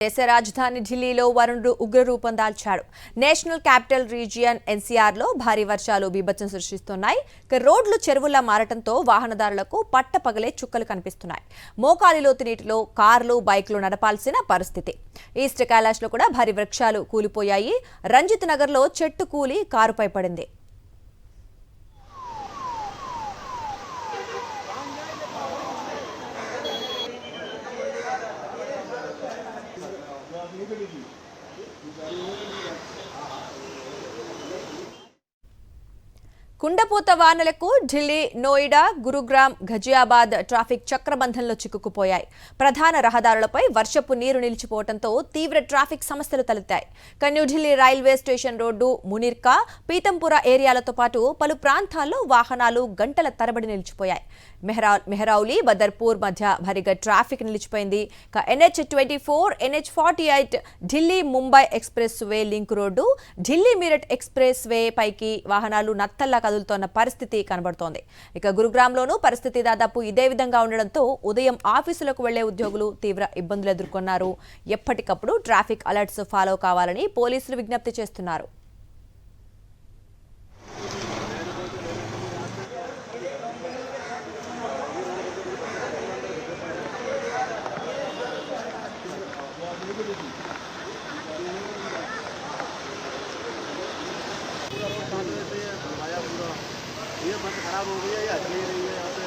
దేశ రాజధాని ఢిల్లీలో వరుణుడు ఉగ్రరూపం దాల్చాడు. నేషనల్ క్యాపిటల్ రీజియన్ ఎన్సీఆర్లో భారీ వర్షాలు బీభత్సం సృష్టిస్తున్నాయి. రోడ్లు చెరువుల్లా మారటంతో వాహనదారులకు పట్టపగలే చుక్కలు కనిపిస్తున్నాయి. మోకాలి లోతు నీటిలో కార్లు, బైక్లు నడపాల్సిన పరిస్థితి. ఈస్ట్ కైలాష్లో కూడా భారీ వృక్షాలు కూలిపోయాయి. రంజిత్ నగర్లో చెట్టు కూలి కారుపై పడింది. కుండపోత వానలకు ఢిల్లీ, నోయిడా, గురుగ్రామ్, ఘజియాబాద్ ట్రాఫిక్ చక్రబంధంలో చిక్కుకుపోయాయి. ప్రధాన రహదారులపై వర్షపు నీరు నిలిచిపోవడంతో తీవ్ర ట్రాఫిక్ సమస్యలు తలెత్తాయి. New Delhi railway station road, Munirka, Pitampura ఏరియాలతో పాటు పలు ప్రాంతాల్లో వాహనాలు గంటల తరబడి నిలిచిపోయాయి. మెహ్రౌలీ, బదర్పూర్ మధ్య భారీగా ట్రాఫిక్ నిలిచిపోయింది. NH-24, NH-48 Delhi Mumbai express way link road, Delhi Meerut express way పైకి వాహనాలు నత్తల్లా కదులుతోన్న పరిస్థితి కనబడుతోంది. గురుగ్రామ్లోనూ పరిస్థితి దాదాపు ఇదే విధంగా ఉండడంతో ఉదయం ఆఫీసులకు వెళ్లే ఉద్యోగులు తీవ్ర ఇబ్బందులు ఎదుర్కొన్నారు. ఎప్పటికప్పుడు ట్రాఫిక్ అలర్ట్స్ ఫాలో కావాలని పోలీసులు విజ్ఞప్తి చేస్తున్నారు. ये बस खराब हो गई है या चली रही है यहाँ पे।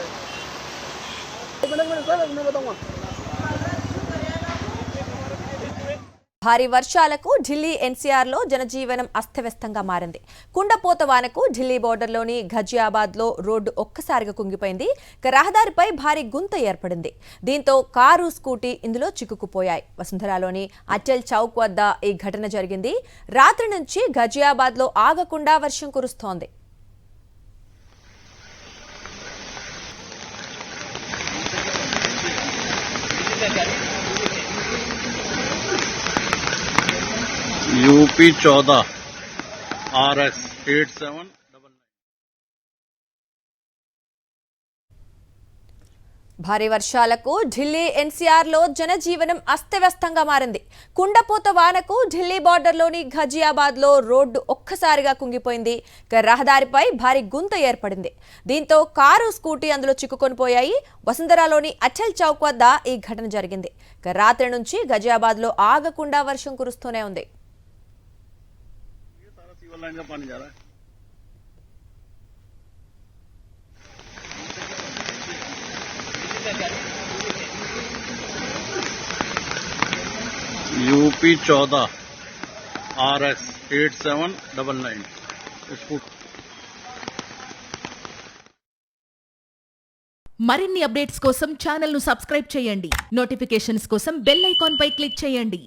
భారీ వర్షాలకు ఢిల్లీ ఎన్సీఆర్లో జనజీవనం అస్తవ్యస్తంగా మారింది. కుండపోత వానకు ఢిల్లీ బోర్డర్లోని ఘజియాబాద్లో రోడ్డు ఒక్కసారిగా కుంగిపోయింది. రహదారిపై భారీ గుంత ఏర్పడింది. దీంతో కారు, స్కూటీ ఇందులో చిక్కుకుపోయాయి. వసుంధరాలోని అటల్ చౌక్ వద్ద ఈ ఘటన జరిగింది. రాత్రి నుంచి ఘజియాబాద్లో ఆగకుండా వర్షం కురుస్తోంది. UP 14 RS 8799। భారీ వర్షాలకు ఢిల్లీ ఎన్సీఆర్లో జనజీవనం అస్తవ్యస్తంగా మారింది. కుండపోత వానకు ఢిల్లీ బార్డర్లోని ఘజియాబాద్లో రోడ్డు ఒక్కసారిగా కుంగిపోయింది. రహదారిపై భారీ గుంత ఏర్పడింది. దీంతో కారు, స్కూటీ అందులో చిక్కుకొని పోయాయి. వసుంధరాలోని అటల్ చౌక్ వద్ద ఈ ఘటన జరిగింది. రాత్రి నుంచి ఘజియాబాద్లో ఆగకుండా వర్షం కురుస్తూనే ఉంది. लाइन का पानी जा रहा है। UP 14 RS 8799। మరిన్ని అప్డేట్స్ కోసం ఛానల్ ను సబ్స్క్రైబ్ చేయండి. నోటిఫికేషన్స్ కోసం బెల్ ఐకాన్ పై క్లిక్ చేయండి.